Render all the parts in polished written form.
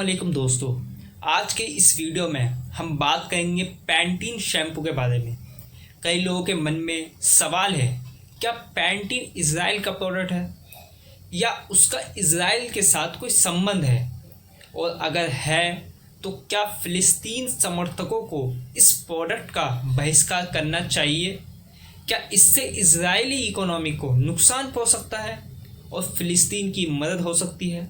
अस्सलाम दोस्तों। आज के इस वीडियो में हम बात करेंगे पैंटीन शैम्पू के बारे में। कई लोगों के मन में सवाल है, क्या पैंटीन इज़राइल का प्रोडक्ट है या उसका इज़राइल के साथ कोई संबंध है, और अगर है तो क्या फ़िलिस्तीन समर्थकों को इस प्रोडक्ट का बहिष्कार करना चाहिए? क्या इससे इज़राइली इकोनॉमी को नुकसान पहुंच सकता है और फ़िलिस्तीन की मदद हो सकती है?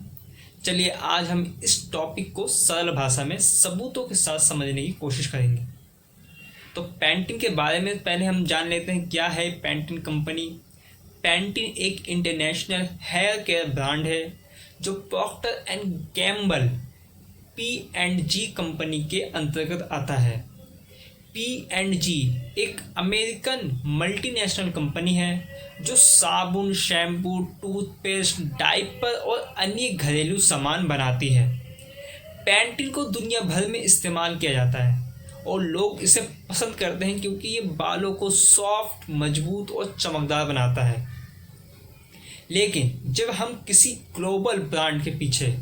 चलिए आज हम इस टॉपिक को सरल भाषा में सबूतों के साथ समझने की कोशिश करेंगे। तो पैंटीन के बारे में पहले हम जान लेते हैं क्या है पैंटीन कंपनी। पैंटीन एक इंटरनेशनल हेयर केयर ब्रांड है जो Procter and Gamble P&G company के अंतर्गत आता है। P&G एक अमेरिकन मल्टीनेशनल कंपनी है जो साबुन, शैम्पू, टूथपेस्ट, डायपर और अन्य घरेलू सामान बनाती है। पैंटीन को दुनिया भर में इस्तेमाल किया जाता है और लोग इसे पसंद करते हैं क्योंकि ये बालों को सॉफ्ट, मजबूत और चमकदार बनाता है। लेकिन जब हम किसी ग्लोबल ब्रांड के पीछे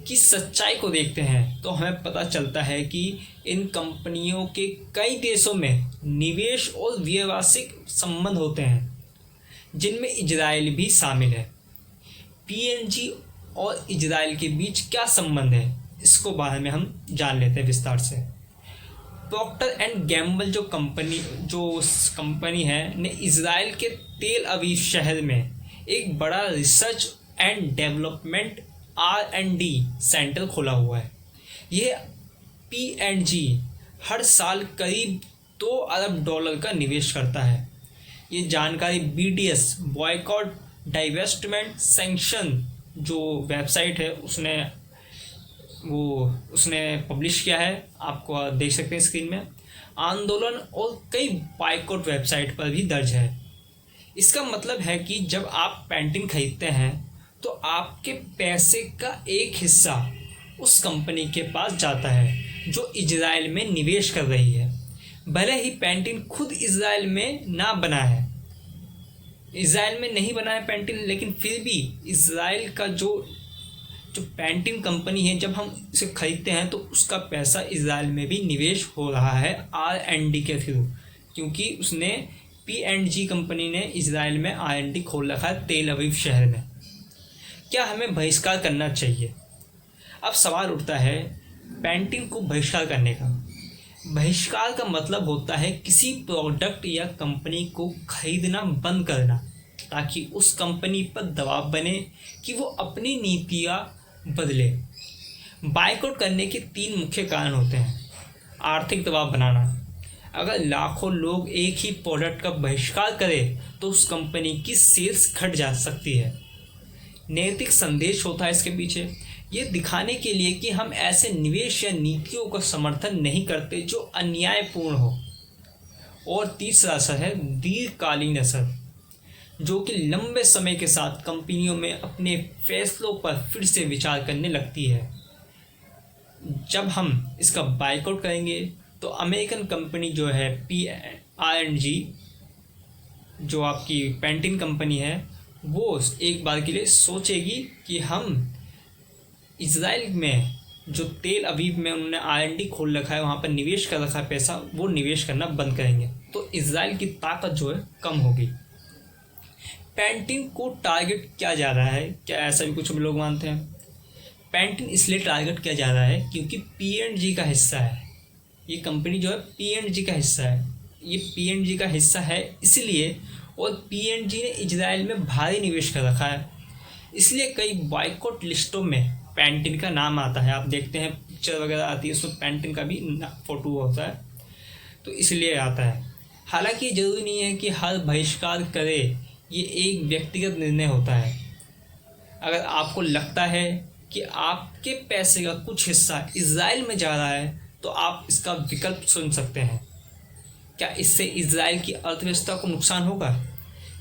की सच्चाई को देखते हैं तो हमें पता चलता है कि इन कंपनियों के कई देशों में निवेश और व्यावसायिक संबंध होते हैं जिनमें इजराइल भी शामिल है। P&G और इजराइल के बीच क्या संबंध है, इसको बारे में हम जान लेते हैं विस्तार से। प्रॉक्टर एंड गैम्बल जो कंपनी है ने इजराइल के तेल अवीव शहर में एक बड़ा research and development R&D centre खोला हुआ है। यह P&G हर साल करीब $2 अरब का निवेश करता है। ये जानकारी BDS बॉयकॉट डाइवेस्टमेंट सैंक्शन जो वेबसाइट है उसने पब्लिश किया है। आपको देख सकते हैं स्क्रीन में। आंदोलन और कई बॉयकॉट वेबसाइट पर भी दर्ज है। इसका मतलब है कि जब आप पैंटीन खरीदते हैं तो आपके पैसे का एक हिस्सा उस कंपनी के पास जाता है जो इजराइल में निवेश कर रही है। भले ही पैंटीन खुद इजराइल में ना बना है, इजराइल में नहीं बना है पैंटीन, लेकिन फिर भी इजराइल का जो पैंटीन कंपनी है, जब हम इसे खरीदते हैं तो उसका पैसा इजराइल में भी निवेश हो रहा है R&D के थ्रू, क्योंकि उसने P&G कंपनी ने इजराइल में R&D खोल रखा है तेल अवीव शहर में। क्या हमें बहिष्कार करना चाहिए? अब सवाल उठता है पैंटीन को बहिष्कार करने का। बहिष्कार का मतलब होता है किसी प्रोडक्ट या कंपनी को खरीदना बंद करना ताकि उस कंपनी पर दबाव बने कि वो अपनी नीतियाँ बदले। बायकॉट करने के 3 मुख्य कारण होते हैं। आर्थिक दबाव बनाना, अगर लाखों लोग एक ही प्रोडक्ट का बहिष्कार करें तो उस कंपनी की सेल्स घट जा सकती है। नैतिक संदेश होता है इसके पीछे, ये दिखाने के लिए कि हम ऐसे निवेश या नीतियों का समर्थन नहीं करते जो अन्यायपूर्ण हो। और तीसरा असर है दीर्घकालीन असर, जो कि लंबे समय के साथ कंपनियों में अपने फैसलों पर फिर से विचार करने लगती है। जब हम इसका बायकॉट करेंगे तो अमेरिकन कंपनी जो है R&G जो आपकी पैंटीन कंपनी है, वो एक बार के लिए सोचेगी कि हम इजराइल में जो तेल अवीव में उन्होंने R&D खोल रखा है, वहाँ पर निवेश कर रखा है पैसा, वो निवेश करना बंद करेंगे तो इजराइल की ताकत जो है कम होगी। पैंटीन को टारगेट किया जा रहा है, क्या ऐसा भी कुछ लोग मानते हैं? पैंटीन इसलिए टारगेट किया जा रहा है क्योंकि P&G का हिस्सा है। ये कंपनी जो है P&G का हिस्सा है, ये P&G का हिस्सा है इसलिए, और P&G ने इजराइल में भारी निवेश कर रखा है, इसलिए कई बॉयकॉट लिस्टों में पैंटीन का नाम आता है। आप देखते हैं पिक्चर वगैरह आती है, उसमें पैंटीन का भी फ़ोटो होता है, तो इसलिए आता है। हालांकि ज़रूरी नहीं है कि हर बहिष्कार करे, ये एक व्यक्तिगत निर्णय होता है। अगर आपको लगता है कि आपके पैसे का कुछ हिस्सा इजराइल में जा रहा है तो आप इसका विकल्प चुन सकते हैं। क्या इससे इजराइल की अर्थव्यवस्था को नुकसान होगा?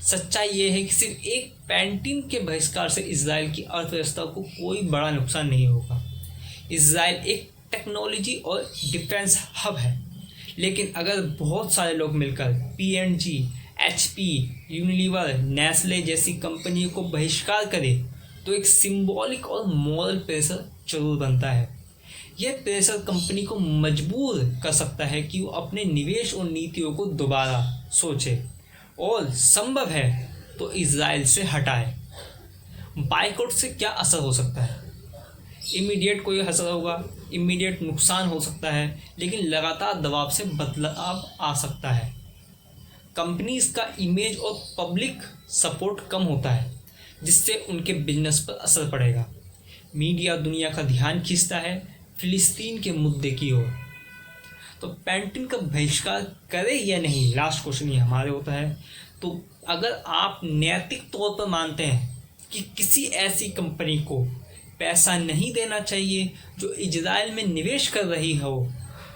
सच्चाई ये है कि सिर्फ एक पैंटीन के बहिष्कार से इजराइल की अर्थव्यवस्था को कोई बड़ा नुकसान नहीं होगा। इजराइल एक टेक्नोलॉजी और डिफेंस हब है, लेकिन अगर बहुत सारे लोग मिलकर P&G, HP, यूनिलीवर, नेस्ले जैसी कंपनियों को बहिष्कार करें तो एक सिंबॉलिक और मॉरल प्रेशर जरूर बनता है। यह प्रेशर कंपनी को मजबूर कर सकता है कि वो अपने निवेश और नीतियों को दोबारा सोचे और संभव है तो इजराइल से हटाए। बाइकआउट से क्या असर हो सकता है? इमीडिएट कोई असर होगा, इमीडिएट नुकसान हो सकता है, लेकिन लगातार दबाव से बदलाव आ सकता है। कंपनीज का इमेज और पब्लिक सपोर्ट कम होता है, जिससे उनके बिजनेस पर असर पड़ेगा। मीडिया दुनिया का ध्यान खींचता है फिलिस्तीन के मुद्दे की ओर। तो पैंटीन का बहिष्कार करे या नहीं, लास्ट क्वेश्चन ये हमारे होता है। तो अगर आप नैतिक तौर पर मानते हैं कि किसी ऐसी कंपनी को पैसा नहीं देना चाहिए जो इजराइल में निवेश कर रही हो,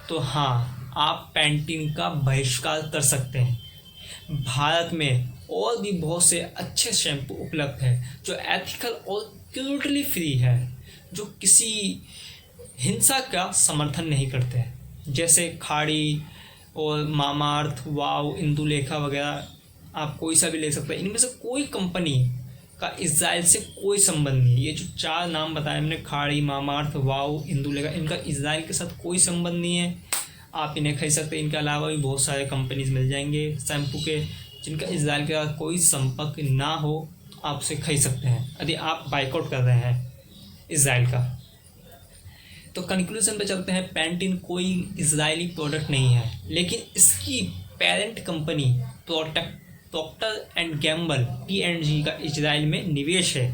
तो हाँ, आप पैंटीन का बहिष्कार कर सकते हैं। भारत में और भी बहुत से अच्छे शैम्पू उपलब्ध हैं जो एथिकल और क्रूरली फ्री है, जो किसी हिंसा का समर्थन नहीं करते हैं, जैसे खाड़ी और मामाअर्थ, वाव, इंदुलेखा वगैरह। आप कोई सा भी ले सकते हैं। इनमें से कोई कंपनी का इजराइल से कोई संबंध नहीं। ये जो 4 नाम बताए मैंने, खाड़ी, मामाअर्थ, वाव, इंदुलेखा, इनका इजराइल के साथ कोई संबंध नहीं है। आप इन्हें खरीद सकते हैं। इनके अलावा भी बहुत सारे कंपनीज मिल जाएंगे शैम्पू के जिनका इजराइल के साथ कोई संपर्क ना हो, आप उसे खरीद सकते हैं यदि आप बाइकआउट कर रहे हैं इजराइल का। तो कंक्लूजन पे चलते हैं। पैंटीन कोई इजरायली प्रोडक्ट नहीं है, लेकिन इसकी parent company Procter and Gamble P&G का इजराइल में निवेश है।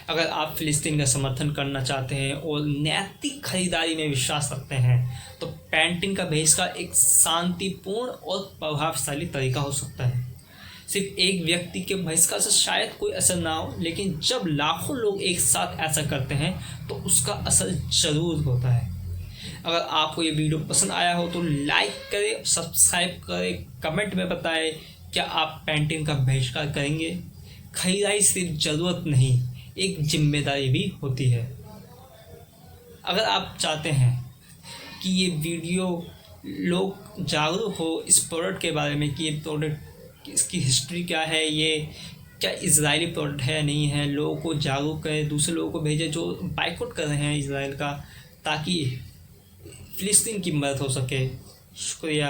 अगर आप फिलिस्तीन का समर्थन करना चाहते हैं और नैतिक खरीदारी में विश्वास रखते हैं, तो पैंटीन का बहिष्कार एक शांतिपूर्ण और प्रभावशाली तरीका हो सकता है। सिर्फ एक व्यक्ति के बहिष्कार से शायद कोई असर ना हो, लेकिन जब लाखों लोग एक साथ ऐसा करते हैं तो उसका असर जरूर होता है। अगर आपको ये वीडियो पसंद आया हो तो लाइक करें, सब्सक्राइब करें, कमेंट में बताएं क्या आप पैंटीन का बहिष्कार करेंगे। खरीदारी सिर्फ ज़रूरत नहीं, एक जिम्मेदारी भी होती है। अगर आप चाहते हैं कि ये वीडियो लोग जागरूक हो इस प्रोडक्ट के बारे में कि ये प्रोडक्ट इसकी हिस्ट्री क्या है, ये क्या इजरायली प्रोडक्ट है नहीं है, लोगों को जागरूक करें, दूसरे लोगों को भेजें जो बाइकआउट कर रहे हैं इजराइल का, ताकि फिलिस्तीन की मदद हो सके। शुक्रिया।